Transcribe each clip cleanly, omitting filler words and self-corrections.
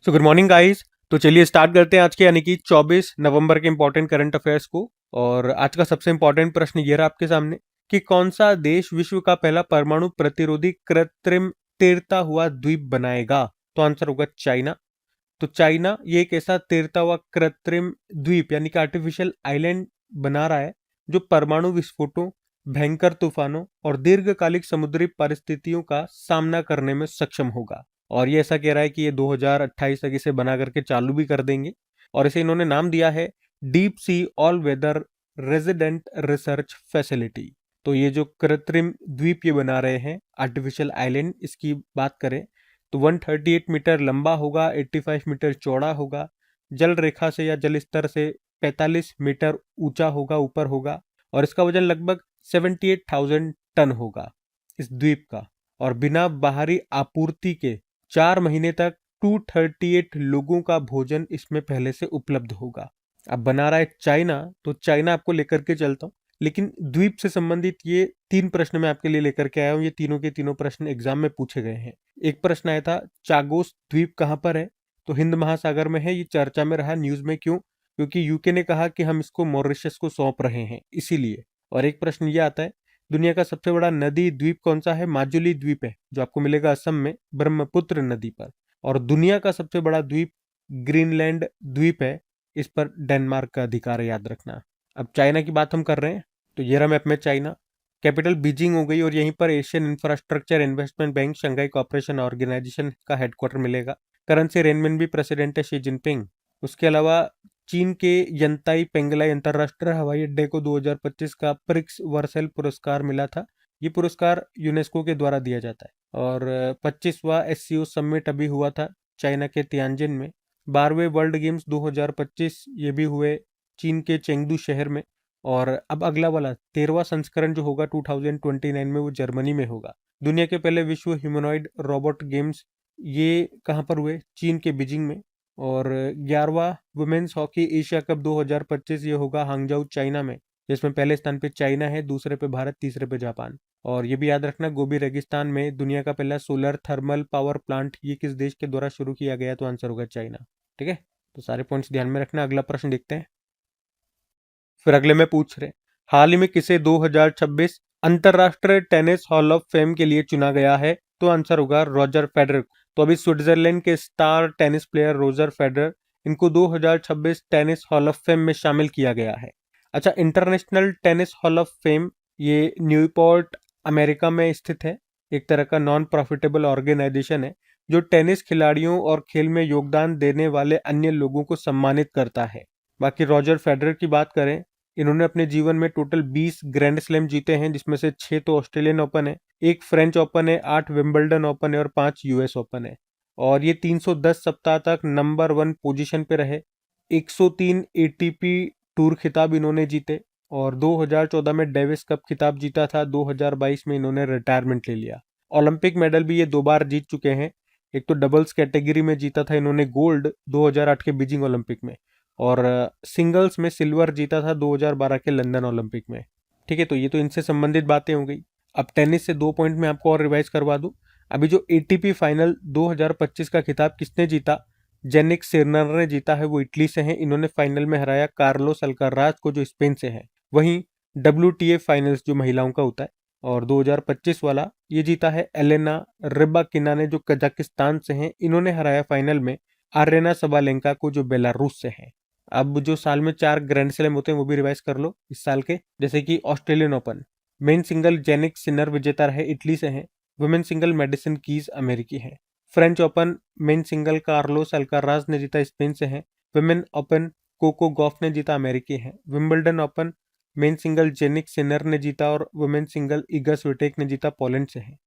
So good morning guys. तो चलिए start करते हैं आज के यानी कि 24 नवंबर के इंपॉर्टेंट करंट अफेयर्स को। और आज का सबसे इंपॉर्टेंट प्रश्न ये रहा आपके सामने कि कौन सा देश विश्व का पहला परमाणु प्रतिरोधी कृत्रिम तैरता हुआ द्वीप बनाएगा। तो आंसर होगा चाइना। तो चाइना ये एक ऐसा तैरता हुआ कृत्रिम द्वीप यानी कि आर्टिफिशियल आइलैंड बना रहा है जो परमाणु विस्फोटों, भयंकर तूफानों और दीर्घकालिक समुद्री परिस्थितियों का सामना करने में सक्षम होगा। और ये ऐसा कह रहा है कि ये 2028 तक इसे बना करके चालू भी कर देंगे। और इसे इन्होंने नाम दिया है deep sea all weather resident research facility. तो ये जो कृत्रिम द्वीप ये बना रहे हैं आर्टिफिशियल आइलैंड, इसकी बात करें तो 138 मीटर लंबा होगा, 85 मीटर चौड़ा होगा, जल रेखा से या जल स्तर से 45 मीटर ऊंचा होगा, ऊपर होगा। और इसका वजन लगभग 78,000 टन होगा इस द्वीप का। और बिना बाहरी आपूर्ति के 4 महीने तक 238 लोगों का भोजन इसमें पहले से उपलब्ध होगा। अब बना रहा है चाइना, तो चाइना आपको लेकर के चलता हूँ। लेकिन द्वीप से संबंधित ये 3 प्रश्न मैं आपके लिए लेकर के आया हूँ। ये तीनों के तीनों प्रश्न एग्जाम में पूछे गए हैं। एक प्रश्न आया था चागोस द्वीप कहाँ पर है, तो हिंद महासागर में है। ये चर्चा में रहा न्यूज में, क्यों? क्योंकि यूके ने कहा कि हम इसको मॉरिशस को सौंप रहे हैं, इसीलिए। और एक प्रश्न ये आता है दुनिया का सबसे बड़ा नदी द्वीप कौन सा है? माजुली द्वीप है, जो आपको मिलेगा असम में ब्रह्मपुत्र नदी पर। और दुनिया का सबसे बड़ा द्वीप ग्रीनलैंड द्वीप है, इस पर डेनमार्क का अधिकार है, याद रखना। अब चाइना की बात हम कर रहे हैं, तो ये रहा मैप में चाइना। कैपिटल बीजिंग हो गई और यहीं पर Asian Infrastructure Investment Bank Shanghai Cooperation Organisation का हेडक्वार्टर मिलेगा। करेंसी रेनमिन भी प्रेसिडेंट है शी जिनपिंग। उसके अलावा चीन के यंताई पेंगलाई अंतरराष्ट्रीय हवाई अड्डे को 2025 का प्रिक्स वर्सेल पुरस्कार मिला था। ये पुरस्कार यूनेस्को के द्वारा दिया जाता है। और 25वां एससीओ समिट अभी हुआ था चाइना के तियानजिन में। 12वें वर्ल्ड गेम्स 2025 ये भी हुए चीन के चेंगडू शहर में। और अब अगला वाला 13वां संस्करण जो होगा 2029 में, वो जर्मनी में होगा। दुनिया के पहले विश्व ह्यूमनॉइड रोबोट गेम्स ये कहाँ पर हुए? चीन के बीजिंग में। और 11वां वुमेन्स हॉकी एशिया कप 2025 ये होगा हांगजाऊ चाइना में, जिसमें पहले स्थान पे चाइना है, दूसरे पे भारत, तीसरे पे जापान। और ये भी याद रखना गोबी रेगिस्तान में दुनिया का पहला सोलर थर्मल पावर प्लांट ये किस देश के द्वारा शुरू किया गया? तो आंसर होगा चाइना। ठीक है, तो सारे पॉइंट्स ध्यान में रखना। अगला प्रश्न देखते हैं। फिर अगले में पूछ रहे हाल ही में किसे 2026 अंतरराष्ट्रीय टेनिस हॉल ऑफ फेम के लिए चुना गया है? तो आंसर होगा रॉजर फेडरर। तो अभी स्विट्जरलैंड के star tennis player Roger Federer, इनको 2026 टेनिस हॉल ऑफ फेम में शामिल किया गया है। अच्छा, international tennis hall of fame ये न्यूपोर्ट अमेरिका में स्थित है। एक तरह का नॉन प्रॉफिटेबल ऑर्गेनाइजेशन है जो टेनिस खिलाड़ियों और खेल में योगदान देने वाले अन्य लोगों को सम्मानित करता है। बाकी रॉजर फेडरर की बात करें, इन्होंने अपने जीवन में टोटल 20 ग्रैंड स्लैम जीते हैं, जिसमें से 6 तो ऑस्ट्रेलियन ओपन है, 1 फ्रेंच ओपन है, 8 विंबलडन ओपन है और 5 यूएस ओपन है। और ये 310 सप्ताह तक नंबर 1 पोजीशन पे रहे। 103 एटीपी टूर खिताब इन्होंने जीते। और 2014 में डेविस कप खिताब जीता था। 2022 में इन्होंने रिटायरमेंट ले लिया। ओलंपिक मेडल भी ये 2 बार जीत चुके हैं। एक तो डबल्स कैटेगरी में जीता था इन्होंने गोल्ड 2008 के बीजिंग ओलंपिक में, और सिंगल्स में सिल्वर जीता था 2012 के लंदन ओलंपिक में। ठीक है, तो ये तो इनसे संबंधित बातें हो गई। अब टेनिस से 2 पॉइंट में आपको और रिवाइज करवा दूं। अभी जो एटीपी फाइनल 2025 का खिताब किसने जीता? जेनिक सिरनर ने जीता है, वो इटली से हैं। इन्होंने फाइनल में हराया कार्लोस अल्काराज को, जो स्पेन से है। वहीं डब्ल्यूटीए फाइनल्स जो महिलाओं का होता है और 2025 वाला ये जीता है एलेना रिबाकिना ने, जो कजाकिस्तान से हैं। इन्होंने हराया फाइनल में आर्यना सबालेंका को, जो बेलारूस से है। अब जो साल में 4 ग्रैंड स्लैम होते हैं वो भी रिवाइज कर लो इस साल के, जैसे कि Australian open men single Jannik Sinner विजेता रहे, इटली से हैं। वुमेन सिंगल मेडिसिन कीज अमेरिकी है। French open men single Carlos Alcaraz ने जीता, स्पेन से हैं। वुमेन ओपन कोको गॉफ ने जीता, अमेरिकी है। Wimbledon open men single Jannik Sinner ने जीता और वुमेन सिंगल इगा स्विटेक ने जीता, पोलैंड से है।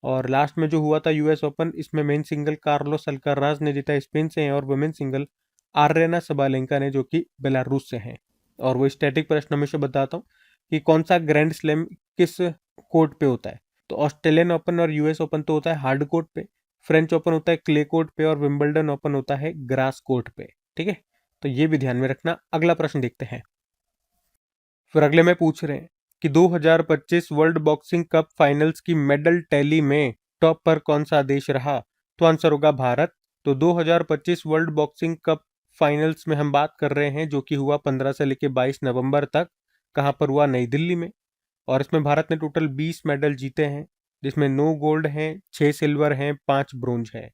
और लास्ट में जो हुआ था यूएस ओपन, इसमें मेन सिंगल कार्लोस अल्काराज ने जीता, स्पेन से हैं। और वुमेन सिंगल आर्यना सबालेंका ने, जो कि बेलारूस से हैं। और वो स्टैटिक प्रश्न हमेशा बताता हूँ कि कौन सा ग्रैंड स्लैम किस कोर्ट पे होता है। तो ऑस्ट्रेलियन ओपन और यूएस ओपन तो होता है हार्ड कोर्ट पे, फ्रेंच ओपन होता है क्ले कोर्ट पे और विंबलडन ओपन होता है ग्रास कोर्ट पे। ठीक है, तो ये भी ध्यान में रखना। अगला प्रश्न देखते हैं। फिर अगले में पूछ रहे हैं कि 2025 वर्ल्ड बॉक्सिंग कप फाइनल्स की मेडल टैली में टॉप पर कौन सा देश रहा? तो आंसर होगा भारत। तो 2025 वर्ल्ड बॉक्सिंग कप फाइनल्स में हम बात कर रहे हैं, जो कि हुआ 15 से लेकर 22 नवंबर तक। कहाँ पर हुआ? नई दिल्ली में। और इसमें भारत ने टोटल 20 मेडल जीते हैं, जिसमें 9 गोल्ड हैं, 6 सिल्वर हैं, 5 ब्रोंज हैं।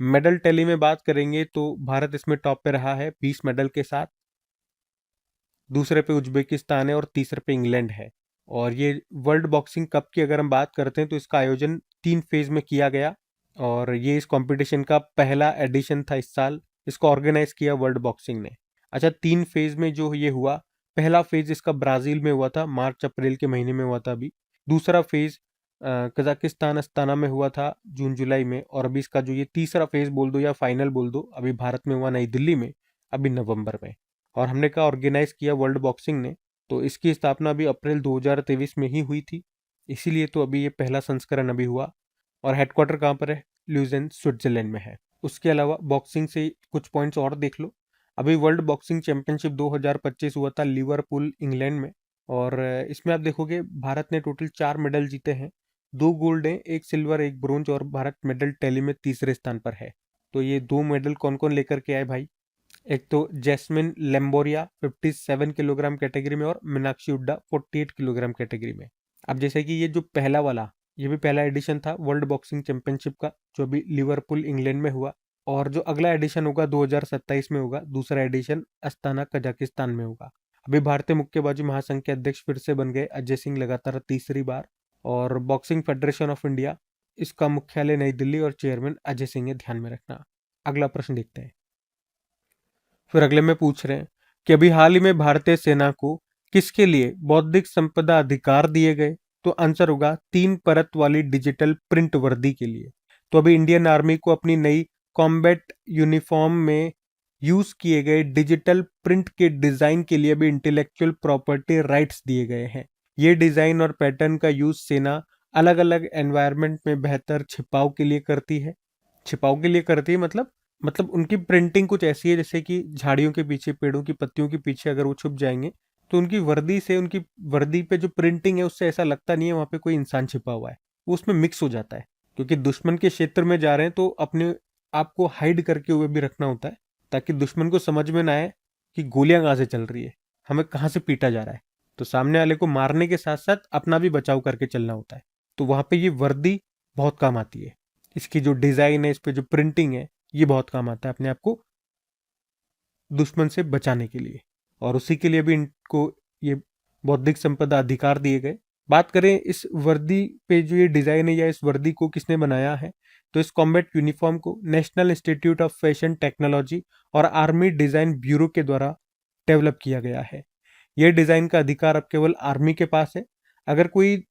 मेडल टैली में बात करेंगे तो भारत इसमें टॉप पे रहा है 20 मेडल के साथ। दूसरे पे उज्बेकिस्तान है और तीसरे पे इंग्लैंड है। और ये वर्ल्ड बॉक्सिंग कप की अगर हम बात करते हैं तो इसका आयोजन 3 फेज में किया गया, और ये इस कंपटीशन का पहला एडिशन था इस साल। इसको ऑर्गेनाइज किया वर्ल्ड बॉक्सिंग ने। अच्छा, 3 फेज में जो ये हुआ, पहला फेज इसका ब्राजील में हुआ था, मार्च अप्रैल के महीने में हुआ था अभी। दूसरा फेज कजाकिस्तान अस्ताना में हुआ था जून जुलाई में। और अभी इसका जो ये तीसरा फेज बोल दो या फाइनल बोल दो, अभी भारत में हुआ नई दिल्ली में, अभी नवंबर में। और हमने कहा ऑर्गेनाइज किया वर्ल्ड बॉक्सिंग ने, तो इसकी स्थापना अभी अप्रैल 2023 में ही हुई थी। इसीलिए तो अभी ये पहला संस्करण अभी हुआ। और हेडक्वार्टर कहाँ पर है? ल्यूजेन, स्विट्जरलैंड में है। उसके अलावा बॉक्सिंग से कुछ पॉइंट्स और देख लो। अभी वर्ल्ड बॉक्सिंग चैंपियनशिप 2025 हुआ था लिवरपूल, इंग्लैंड में। और इसमें आप देखोगे भारत ने टोटल 4 मेडल जीते हैं। 2 गोल्ड हैं, 1 सिल्वर, 1 ब्रोंज, और भारत मेडल टैली में तीसरे स्थान पर है। तो ये 2 मेडल कौन कौन लेकर के आए भाई? एक तो जैस्मिन लेम्बोरिया 57 किलोग्राम कैटेगरी में, और मीनाक्षी हुड्डा 48 किलोग्राम कैटेगरी में। अब जैसे कि ये जो पहला वाला, ये भी पहला एडिशन था वर्ल्ड बॉक्सिंग चैंपियनशिप का, जो अभी लिवरपूल, इंग्लैंड में हुआ। और जो अगला एडिशन होगा 2027 में होगा, दूसरा एडिशन अस्ताना, कजाकिस्तान में होगा। अभी भारतीय मुक्केबाजी महासंघ के अध्यक्ष फिर से बन गए अजय सिंह, लगातार तीसरी बार। और बॉक्सिंग फेडरेशन ऑफ इंडिया, इसका मुख्यालय नई दिल्ली और चेयरमैन अजय सिंह है, ध्यान में रखना। अगला प्रश्न देखते हैं। फिर अगले में पूछ रहे हैं कि अभी हाल ही में भारतीय सेना को किसके लिए बौद्धिक संपदा अधिकार दिए गए? तो आंसर होगा 3 परत वाली डिजिटल प्रिंट वर्दी के लिए। तो अभी इंडियन आर्मी को अपनी नई कॉम्बैट यूनिफॉर्म में यूज किए गए डिजिटल प्रिंट के डिजाइन के लिए भी इंटेलेक्चुअल प्रॉपर्टी राइट्स दिए गए हैं। ये डिजाइन और पैटर्न का यूज सेना अलग अलग एनवायरनमेंट में बेहतर छिपाव के लिए करती है। छिपाव के लिए करती है मतलब उनकी प्रिंटिंग कुछ ऐसी है जैसे कि झाड़ियों के पीछे, पेड़ों की पत्तियों के पीछे अगर वो छुप जाएंगे तो उनकी वर्दी से, उनकी वर्दी पे जो प्रिंटिंग है उससे ऐसा लगता नहीं है वहां पे कोई इंसान छिपा हुआ है। वो उसमें मिक्स हो जाता है, क्योंकि दुश्मन के क्षेत्र में जा रहे हैं तो अपने आप को हाइड करके हुए भी रखना होता है, ताकि दुश्मन को समझ में ना आए कि गोलियां कहाँ से चल रही है, हमें कहाँ से पीटा जा रहा है। तो सामने वाले को मारने के साथ साथ अपना भी बचाव करके चलना होता है। तो वहां पे ये वर्दी बहुत काम आती है। इसकी जो डिजाइन है, इस पे जो प्रिंटिंग है, ये बहुत काम आता है अपने आप को दुश्मन से बचाने के लिए। और उसी के लिए भी इनको ये बौद्धिक संपदा अधिकार दिए गए। बात करें इस वर्दी पे जो ये डिजाइन है या इस वर्दी को किसने बनाया है, तो इस कॉम्बैट यूनिफॉर्म को national institute of fashion technology और आर्मी डिजाइन ब्यूरो के द्वारा डेवलप किया गया है। यह डिजाइन का अधिकार अब केवल आर्मी के पास है। अगर कोई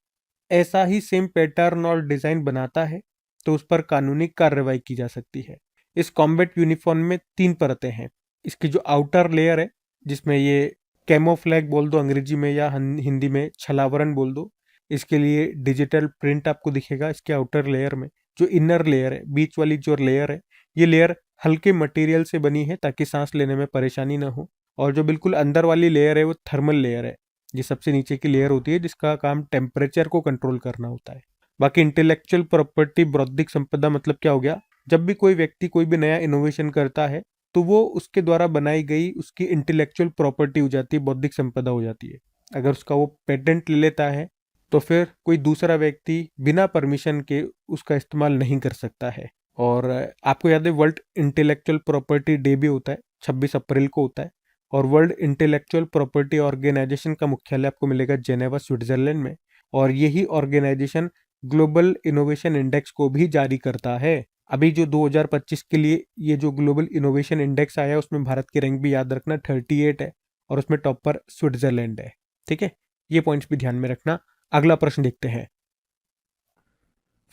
ऐसा ही सेम पैटर्न और डिजाइन बनाता है तो उस पर कानूनी कार्रवाई की जा सकती है। इस कॉम्बैट यूनिफॉर्म में 3 परतें हैं। इसकी जो आउटर लेयर है, जिसमें ये कैमोफ्लैग बोल दो अंग्रेजी में या हिंदी में छलावरण बोल दो, इसके लिए डिजिटल प्रिंट आपको दिखेगा इसके आउटर लेयर में। जो इनर लेयर है, बीच वाली जो लेयर है, ये लेयर हल्के मटेरियल से बनी है ताकि सांस लेने में परेशानी ना हो। और जो बिल्कुल अंदर वाली लेयर है वो थर्मल लेयर है, ये सबसे नीचे की लेयर होती है जिसका काम टेम्परेचर को कंट्रोल करना होता है। बाकी इंटेलेक्चुअल प्रॉपर्टी, बौद्धिक संपदा मतलब क्या हो गया? जब भी कोई व्यक्ति कोई भी नया इनोवेशन करता है तो वो उसके द्वारा बनाई गई उसकी इंटेलेक्चुअल प्रॉपर्टी हो जाती है, बौद्धिक संपदा हो जाती है। अगर उसका वो पेटेंट ले लेता है तो फिर कोई दूसरा व्यक्ति बिना परमिशन के उसका इस्तेमाल नहीं कर सकता है। और आपको याद है वर्ल्ड इंटेलेक्चुअल प्रॉपर्टी डे भी होता है, 26 अप्रैल को होता है। और वर्ल्ड इंटेलेक्चुअल प्रॉपर्टी ऑर्गेनाइजेशन का मुख्यालय आपको मिलेगा जेनेवा, स्विट्जरलैंड में। और यही ऑर्गेनाइजेशन ग्लोबल इनोवेशन इंडेक्स को भी जारी करता है। अभी जो 2025 के लिए ये जो ग्लोबल इनोवेशन इंडेक्स आया है उसमें भारत की रैंक भी याद रखना 38 है, और उसमें टॉप पर स्विट्जरलैंड है। ठीक है, ये पॉइंट्स भी ध्यान में रखना। अगला प्रश्न देखते हैं।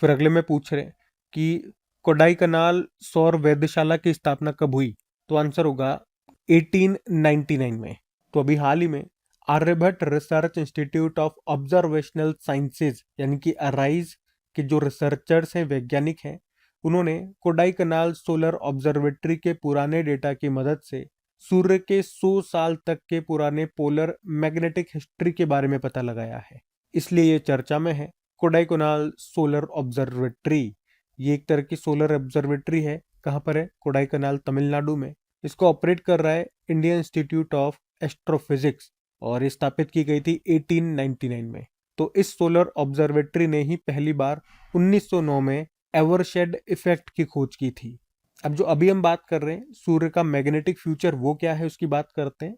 फिर अगले में पूछ रहे हैं कि कोडाई कनाल सौर वेधशाला की स्थापना कब हुई? तो आंसर होगा 1899 में। तो अभी हाल ही में Aryabhatta Research Institute of Observational Sciences यानी कि अराइज के जो रिसर्चर्स हैं, वैज्ञानिक हैं, उन्होंने कोडाई कनाल सोलर ऑब्जर्वेटरी के पुराने डेटा की मदद से सूर्य के 100 साल तक के पुराने पोलर मैग्नेटिक हिस्ट्री के बारे में पता लगाया है। इसलिए ये चर्चा में है। कोडाई कनाल सोलर ऑब्जर्वेटरी ये एक तरह की सोलर ऑब्जर्वेटरी है कहाँ पर है? कोडाईकनाल, तमिलनाडु में। इसको ऑपरेट कर रहा है इंडियन इंस्टीट्यूट ऑफ एस्ट्रोफिजिक्स और ये स्थापित की गई थी 1899 में। तो इस सोलर ऑब्जर्वेटरी ने ही पहली बार 1909 में एवरशेड इफेक्ट की खोज की थी। अब जो अभी हम बात कर रहे हैं सूर्य का मैग्नेटिक फ्यूचर वो क्या है उसकी बात करते हैं।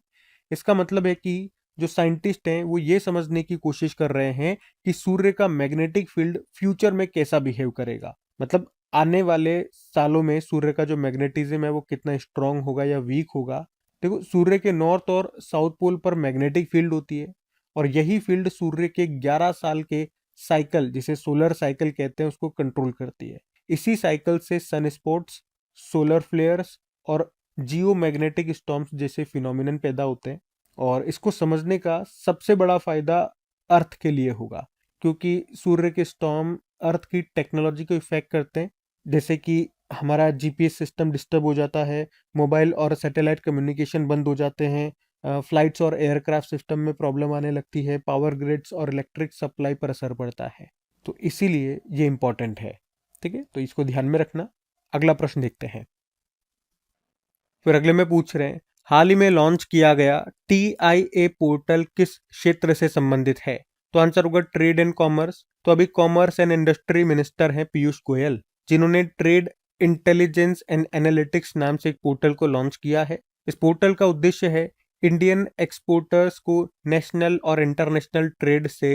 इसका मतलब है कि जो साइंटिस्ट हैं वो ये समझने की कोशिश कर रहे हैं कि सूर्य का मैग्नेटिक फील्ड फ्यूचर में कैसा बिहेव करेगा। मतलब आने वाले सालों में सूर्य का जो मैग्नेटिज्म है वो कितना स्ट्रांग होगा या वीक होगा। देखो सूर्य के नॉर्थ और साउथ पोल पर मैग्नेटिक फील्ड होती है और यही फील्ड सूर्य के 11 साल के साइकिल जिसे सोलर साइकिल कहते हैं उसको कंट्रोल करती है। इसी साइकिल से सन स्पॉट्स, सोलर फ्लेयर्स और जियो मैग्नेटिक स्टॉर्म्स जैसे फिनोमिनन पैदा होते हैं। और इसको समझने का सबसे बड़ा फायदा अर्थ के लिए होगा क्योंकि सूर्य के स्टॉर्म अर्थ की टेक्नोलॉजी को इफेक्ट करते हैं। जैसे कि हमारा जीपीएस सिस्टम डिस्टर्ब हो जाता है, मोबाइल और सैटेलाइट कम्युनिकेशन बंद हो जाते हैं, फ्लाइट्स और एयरक्राफ्ट सिस्टम में प्रॉब्लम आने लगती है, पावर ग्रिड्स और इलेक्ट्रिक सप्लाई पर असर पड़ता है। तो इसीलिए ये इंपॉर्टेंट है। ठीक है, तो इसको ध्यान में रखना। अगला प्रश्न देखते हैं। फिर अगले में पूछ रहे हैं हाल ही में लॉन्च किया गया TIA पोर्टल किस क्षेत्र से संबंधित है? तो आंसर होगा ट्रेड एंड कॉमर्स। तो अभी कॉमर्स एंड इंडस्ट्री मिनिस्टर हैं पीयूष गोयल, जिन्होंने ट्रेड इंटेलिजेंस एंड एनालिटिक्स नाम से एक पोर्टल को लॉन्च किया है। इस पोर्टल का उद्देश्य है इंडियन एक्सपोर्टर्स को नेशनल और इंटरनेशनल ट्रेड से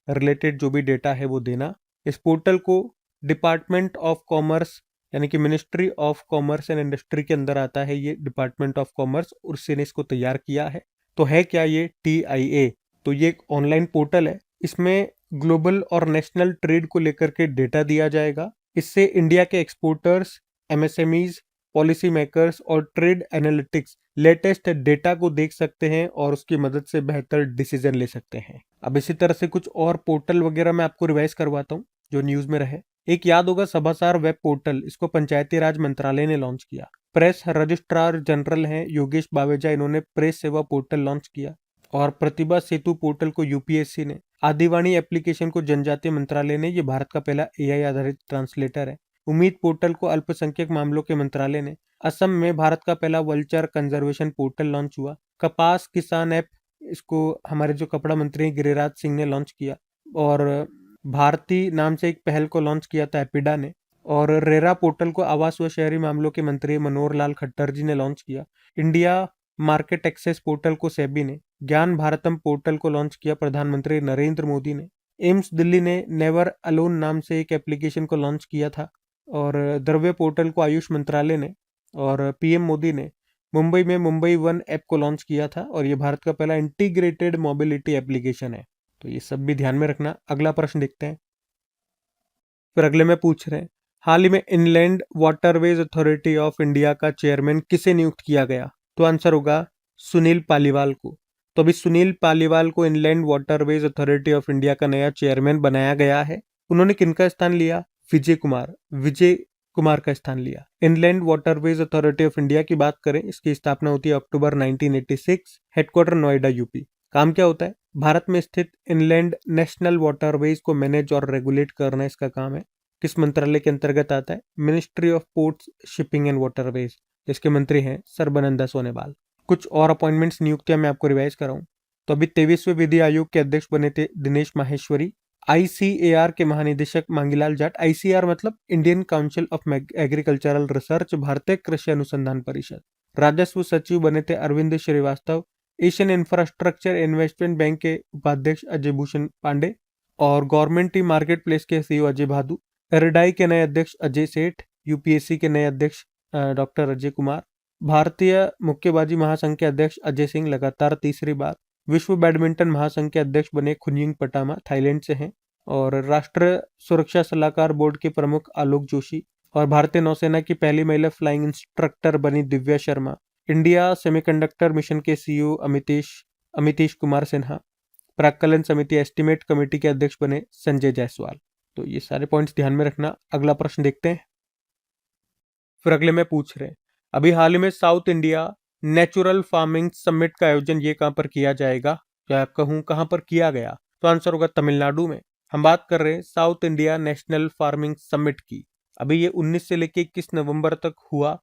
रिलेटेड जो भी डेटा है वो देना। इस पोर्टल को डिपार्टमेंट ऑफ कॉमर्स यानी कि ministry of commerce and industry के अंदर आता है ये डिपार्टमेंट ऑफ कॉमर्स, और उसने इसको तैयार किया है। तो है क्या ये TIA? तो ये एक ऑनलाइन पोर्टल है। इसमें ग्लोबल और नेशनल ट्रेड को लेकर के डेटा दिया जाएगा। इससे इंडिया के एक्सपोर्टर्स, MSMEs, पॉलिसी मेकर्स और ट्रेड एनालिटिक्स लेटेस्ट डेटा को देख सकते हैं और उसकी मदद से बेहतर डिसीजन ले सकते हैं। अब इसी तरह से कुछ और पोर्टल वगैरह मैं आपको रिवाइज करवाता हूँ जो न्यूज में रहे। एक याद होगा सभासार वेब पोर्टल, इसको पंचायती राज मंत्रालय ने लॉन्च किया। प्रेस रजिस्ट्रार जनरल हैं योगेश बावेजा, इन्होंने प्रेस सेवा पोर्टल लॉन्च किया। और प्रतिभा सेतु पोर्टल को UPSC ने। आदिवाणी एप्लीकेशन को जनजातीय मंत्रालय ने, ये भारत का पहला AI आधारित ट्रांसलेटर है। उम्मीद पोर्टल को अल्पसंख्यक मामलों के मंत्रालय ने। असम में भारत का पहला वल्चर कंजर्वेशन पोर्टल लॉन्च हुआ। कपास किसान ऐप, इसको हमारे जो कपड़ा मंत्री गिरिराज सिंह ने लॉन्च किया। और भारती नाम से एक पहल को लॉन्च किया था एपिडा ने। और रेरा पोर्टल को आवास व शहरी मामलों के मंत्री मनोहर लाल खट्टर जी ने लॉन्च किया। इंडिया मार्केट एक्सेस पोर्टल को सेबी ने। ज्ञान भारतम पोर्टल को लॉन्च किया प्रधानमंत्री नरेंद्र मोदी ने। एम्स दिल्ली ने नेवर अलोन नाम से एक एप्लीकेशन को लॉन्च किया था। और द्रव्य पोर्टल को आयुष मंत्रालय ने। और PM मोदी ने मुंबई में मुंबई वन ऐप को लॉन्च किया था और ये भारत का पहला इंटीग्रेटेड मोबिलिटी एप्लीकेशन है। तो ये सब भी ध्यान में रखना। अगला प्रश्न देखते हैं। फिर अगले में पूछ रहे हैं हाल ही में inland waterways authority of India का चेयरमैन किसे नियुक्त किया गया? तो आंसर होगा सुनील पालीवाल को। तो अभी सुनील पालीवाल को inland waterways authority of India का नया चेयरमैन बनाया गया है। उन्होंने किनका स्थान लिया? विजय कुमार का स्थान लिया। Inland waterways authority of India की बात करें, इसकी स्थापना होती है अक्टूबर 1986, हेडक्वार्टर नोएडा UP। काम क्या होता है? भारत में स्थित इनलैंड नेशनल वाटरवेज को मैनेज और रेगुलेट करना इसका काम है। किस मंत्रालय के अंतर्गत आता है? Ministry of ports, shipping and waterways, जिसके मंत्री हैं सर्बानंद सोनोवाल। कुछ और अपॉइंटमेंट्स, नियुक्तियां मैं आपको रिवाइज कराऊं तो अभी 23वें विधि आयोग के अध्यक्ष बने थे दिनेश माहेश्वरी। ICAR के महानिदेशक मांगीलाल जाट। ICAR मतलब Indian Council of Agricultural Research, भारतीय कृषि अनुसंधान परिषद। राजस्व सचिव बने थे Arvind Srivastava. Asian Infrastructure Investment Bank के उपाध्यक्ष अजय भूषण पांडे। और गवर्नमेंट ई मार्केट प्लेस के CEO अजय भादु। एरडाई के नए अध्यक्ष अजय सेठ। UPSC के नए अध्यक्ष डॉक्टर अजय कुमार। भारतीय मुक्केबाजी महासंघ के अध्यक्ष अजय सिंह लगातार तीसरी बार। विश्व बैडमिंटन महासंघ के अध्यक्ष बने खुनयिंग पटामा, थाईलैंड से हैं। और राष्ट्रीय सुरक्षा सलाहकार बोर्ड के प्रमुख आलोक जोशी। और भारतीय नौसेना की पहली महिला फ्लाइंग इंस्ट्रक्टर बनी Divya Sharma. India semiconductor mission के CEO अमितेश कुमार सिन्हा। प्राक्कलन समिति एस्टीमेट कमेटी के अध्यक्ष बने संजय जायसवाल। तो ये सारे पॉइंट्स ध्यान में रखना। अगला प्रश्न देखते हैं। फिर अगले में पूछ रहे हैं अभी हाल ही में south India natural farming summit का आयोजन ये कहां पर किया जाएगा, या कहूं कहां पर किया गया? तो आंसर होगा तमिलनाडु में। हम बात कर रहे हैं south India national farming summit की। अभी ये 19 से लेके 21 नवंबर तक हुआ।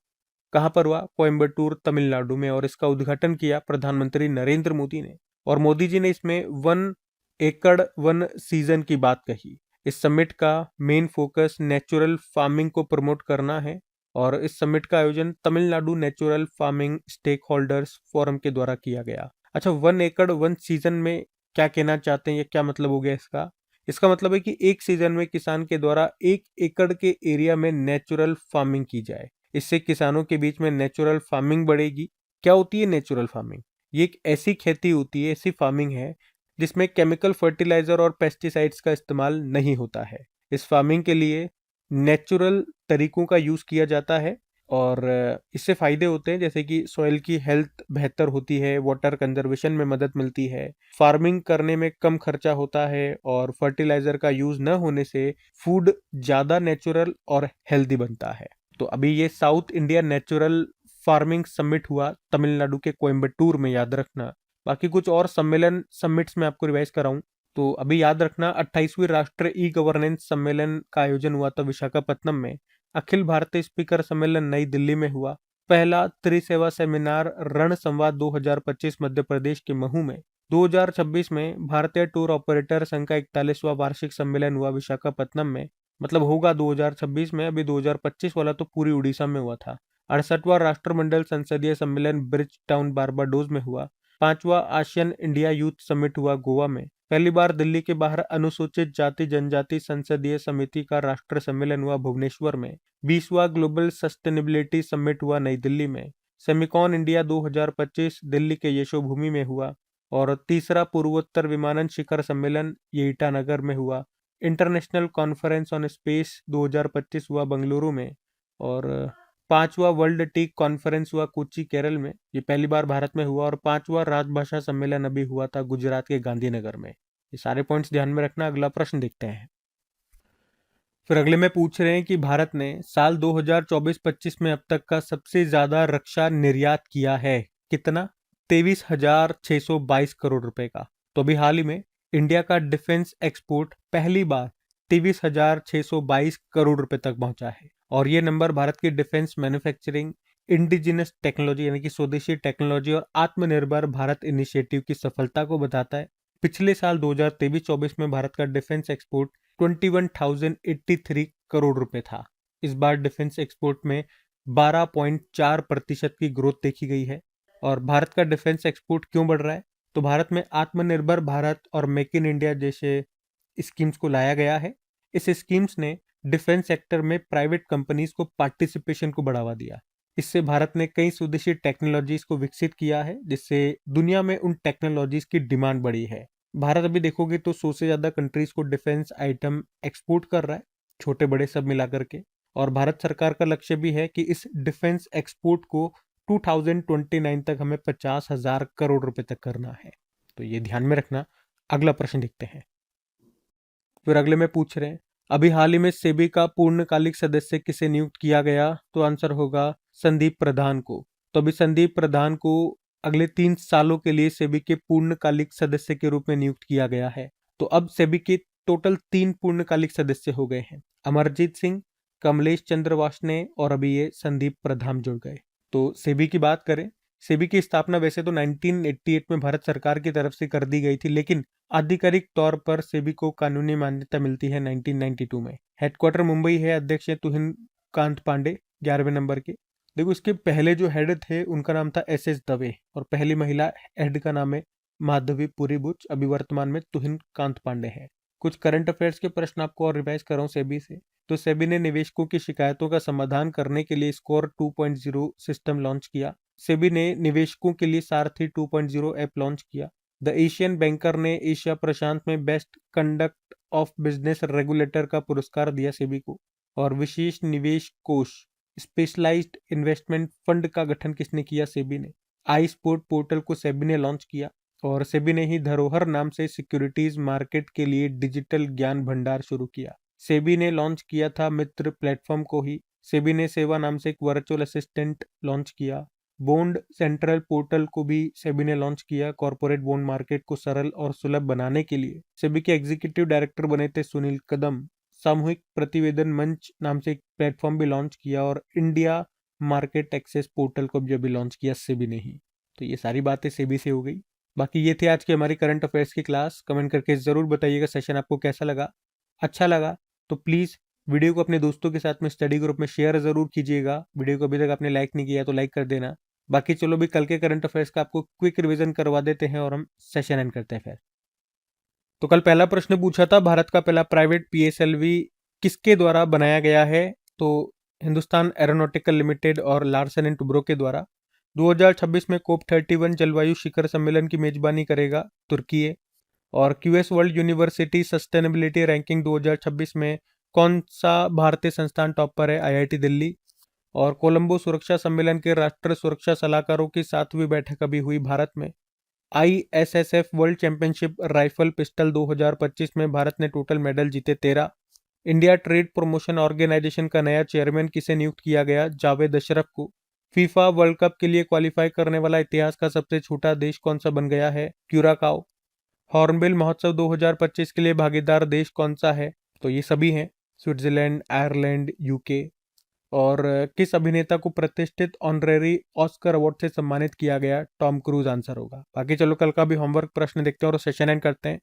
कहाँ पर हुआ? कोयम्बटूर, तमिलनाडु में। और इसका उद्घाटन किया प्रधानमंत्री नरेंद्र मोदी ने। और मोदी जी ने इसमें 1 एकड़ 1 सीजन की बात कही। इस समिट का मेन फोकस नेचुरल फार्मिंग को प्रमोट करना है। और इस समिट का आयोजन Tamil Nadu natural farming stakeholders forum के द्वारा किया गया। अच्छा, 1 एकड़ 1 सीजन में क्या कहना चाहते हैं, या क्या मतलब हो गया इसका? इसका मतलब है कि एक सीजन में किसान के द्वारा 1 एकड़ के एरिया में नेचुरल फार्मिंग की जाए। इससे किसानों के बीच में नेचुरल फार्मिंग बढ़ेगी। क्या होती है नेचुरल फार्मिंग? ये एक ऐसी खेती होती है, ऐसी फार्मिंग है जिसमें केमिकल फर्टिलाइजर और पेस्टिसाइड्स का इस्तेमाल नहीं होता है। इस फार्मिंग के लिए नेचुरल तरीकों का यूज किया जाता है। और इससे फायदे होते हैं, जैसे कि सॉइल की हेल्थ बेहतर होती है, वाटर कंजर्वेशन में मदद मिलती है, फार्मिंग करने में कम खर्चा होता है, और फर्टिलाइजर का यूज न होने से फूड ज्यादा नेचुरल और हेल्दी बनता है। तो अभी ये south India natural farming summit हुआ तमिलनाडु के कोयम्बटूर में, याद रखना। बाकी कुछ और सम्मेलन समिट्स में आपको रिवाइज कराऊं तो अभी याद रखना, 28वीं राष्ट्रीय ई गवर्नेंस सम्मेलन का आयोजन हुआ था विशाखापत्तनम में। अखिल भारतीय स्पीकर सम्मेलन नई दिल्ली में हुआ। पहला त्रिसेवा सेमिनार रण संवाद 2025 मध्य प्रदेश के महू में। 2026 में भारतीय टूर ऑपरेटर संघ का 41वां वार्षिक सम्मेलन हुआ विशाखापत्तनम में। मतलब होगा 2026 में, अभी 2025 वाला तो पूरी उड़ीसा में हुआ था। 68वां राष्ट्रमंडल संसदीय सम्मेलन ब्रिज टाउन बारबाडोस में हुआ। 5वां आसियान इंडिया यूथ समिट हुआ गोवा में। पहली बार दिल्ली के बाहर अनुसूचित जाति जनजाति संसदीय समिति का राष्ट्रीय सम्मेलन हुआ भुवनेश्वर में। 20वां ग्लोबल सस्टेनेबिलिटी समिट हुआ नई दिल्ली में। सेमिकॉन इंडिया 2025 दिल्ली के यशोभूमि में हुआ। और तीसरा पूर्वोत्तर विमानन शिखर सम्मेलन ये ईटानगर में हुआ। इंटरनेशनल कॉन्फ्रेंस ऑन स्पेस 2025 हुआ बेंगलुरु में। और 5वां वर्ल्ड टी कॉन्फ्रेंस हुआ कोच्चि केरल में, ये पहली बार भारत में हुआ। और 5वां राजभाषा सम्मेलन अभी हुआ था गुजरात के गांधीनगर में। ये सारे पॉइंट्स ध्यान में रखना। अगला प्रश्न देखते हैं। फिर अगले में पूछ रहे हैं कि भारत ने साल 2024-25 में अब तक का सबसे ज्यादा रक्षा निर्यात किया है। कितना? 23,622 करोड़ रुपए का। तो अभी हाल ही में इंडिया का डिफेंस एक्सपोर्ट पहली बार 23,622 करोड़ रुपए तक पहुंचा है। और ये नंबर भारत की डिफेंस मैन्युफैक्चरिंग, इंडिजिनस टेक्नोलॉजी यानी कि स्वदेशी टेक्नोलॉजी और आत्मनिर्भर भारत इनिशिएटिव की सफलता को बताता है। पिछले साल 2023-24 में भारत का डिफेंस एक्सपोर्ट 21,083 करोड़ रुपए था। इस बार डिफेंस एक्सपोर्ट में 12.4% की ग्रोथ देखी गई है। और भारत का डिफेंस एक्सपोर्ट क्यों बढ़ रहा है? तो भारत में आत्मनिर्भर भारत और मेक इन इंडिया जैसे स्कीम्स को लाया गया है। इस स्कीम्स ने डिफेंस सेक्टर में प्राइवेट कंपनीज को पार्टिसिपेशन को बढ़ावा दिया। इससे भारत ने कई स्वदेशी टेक्नोलॉजीज को विकसित किया है, जिससे दुनिया में उन टेक्नोलॉजीज की डिमांड बढ़ी है। भारत अभी देखोगे तो 100 से ज्यादा कंट्रीज को डिफेंस आइटम एक्सपोर्ट कर रहा है, छोटे बड़े सब मिला करके। और भारत सरकार का लक्ष्य भी है कि इस डिफेंस एक्सपोर्ट को 2029 तक हमें 50,000 करोड़ रुपए तक करना है। तो ये ध्यान में रखना। अगला प्रश्न देखते हैं। फिर अगले में पूछ रहे हैं, अभी हाल ही में सेबी का पूर्णकालिक सदस्य किसे नियुक्त किया गया? तो आंसर होगा संदीप प्रधान को। तो अभी संदीप प्रधान को अगले 3 सालों के लिए सेबी के पूर्णकालिक सदस्य के रूप में नियुक्त किया गया है। तो अब सेबी के टोटल 3 पूर्णकालिक सदस्य हो गए हैं, अमरजीत सिंह, कमलेश चंद्र वार्ष्णेय और अभी ये संदीप प्रधान जुड़ गए। तो सेबी की बात करें, सेबी की स्थापना वैसे तो 1988 में भारत सरकार की तरफ से कर दी गई थी, लेकिन आधिकारिक तौर पर सेबी को कानूनी मान्यता मिलती है 1992 में। हेडक्वार्टर मुंबई है, अध्यक्ष है तुहिन कांत पांडे 11वें नंबर के। देखो, इसके पहले जो हेड थे उनका नाम था एस एस दवे, और पहली महिला हेड का नाम है माधवी पुरी बुच। अभी वर्तमान में तुहिन कांत पांडे है। कुछ करंट अफेयर्स के प्रश्न आपको और रिवाइज कर रहा हूँ सेबी से। तो सेबी ने निवेशकों की शिकायतों का समाधान करने के लिए स्कोर 2.0 सिस्टम लॉन्च किया। सेबी ने निवेशकों के लिए सारथी 2.0 ऐप लॉन्च किया। द एशियन बैंकर ने एशिया प्रशांत में best conduct of business regulator का पुरस्कार दिया सेबी को। और विशेष निवेश कोष स्पेशलाइज्ड इन्वेस्टमेंट फंड का गठन किसने किया? सेबी ने। आई स्पोर्ट पोर्टल को सेबी ने लॉन्च किया। और सेबी ने ही धरोहर नाम से सिक्योरिटीज मार्केट के लिए डिजिटल ज्ञान भंडार शुरू किया। सेबी ने लॉन्च किया था मित्र प्लेटफॉर्म को ही। सेबी ने सेवा नाम से एक वर्चुअल असिस्टेंट लॉन्च किया। बॉन्ड सेंट्रल पोर्टल को भी सेबी ने लॉन्च किया। कॉर्पोरेट बॉन्ड मार्केट को सरल और सुलभ बनाने के लिए सेबी के एग्जीक्यूटिव डायरेक्टर बने थे सुनील कदम। सामूहिक प्रतिवेदन मंच नाम से एक प्लेटफॉर्म भी लॉन्च किया और इंडिया मार्केट एक्सेस पोर्टल को भी अभी लॉन्च किया सेबी ने ही। तो ये सारी बातें सेबी से हो गई। बाकी ये थे आज की हमारी करंट अफेयर्स की क्लास। कमेंट करके ज़रूर बताइएगा सेशन आपको कैसा लगा। अच्छा लगा तो प्लीज़ वीडियो को अपने दोस्तों के साथ में स्टडी ग्रुप में शेयर ज़रूर कीजिएगा। वीडियो को अभी तक आपने लाइक नहीं किया तो लाइक कर देना। बाकी चलो भी कल के करंट अफेयर्स का आपको क्विक रिवीजन करवा देते हैं और हम सेशन एंड करते हैं फिर। तो कल पहला प्रश्न पूछा था, भारत का पहला प्राइवेट पीएसएलवी किसके द्वारा बनाया गया है? तो हिंदुस्तान एरोनॉटिकल लिमिटेड और लार्सन एंड टुब्रो के द्वारा। 2026 में कोप 31 जलवायु शिखर सम्मेलन की मेजबानी करेगा तुर्की। और QS world university sustainability ranking 2026 में कौन सा भारतीय संस्थान टॉप पर है? आईआईटी दिल्ली। और कोलंबो सुरक्षा सम्मेलन के राष्ट्रीय सुरक्षा सलाहकारों की 7वीं बैठक अभी हुई भारत में। ISSF world championship rifle pistol 2025 में भारत ने टोटल मेडल जीते 13। इंडिया ट्रेड प्रमोशन ऑर्गेनाइजेशन का नया चेयरमैन किसे नियुक्त किया गया? जावेद अशरफ को। फीफा वर्ल्ड कप के लिए क्वालिफाई करने वाला इतिहास का सबसे छोटा देश कौन सा बन गया है? क्यूराकाओ। हॉर्नबिल महोत्सव 2025 के लिए भागीदार देश कौन सा है? तो ये सभी हैं, स्विट्जरलैंड, आयरलैंड, यूके। और किस अभिनेता को प्रतिष्ठित ऑनरेरी ऑस्कर अवार्ड से सम्मानित किया गया? टॉम क्रूज आंसर होगा। बाकी चलो कल का भी होमवर्क प्रश्न देखते हैं और सेशन एंड करते हैं।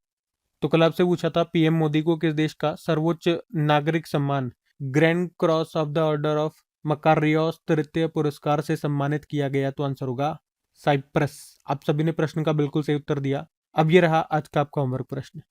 तो कल आपसे पूछा था पीएम मोदी को किस देश का सर्वोच्च नागरिक सम्मान grand cross of the order of Makarios तृतीय पुरस्कार से सम्मानित किया गया? तो आंसर होगा साइप्रस। आप सभी ने प्रश्न का बिल्कुल सही उत्तर दिया। अब ये रहा आज का आपका होमवर्क प्रश्न।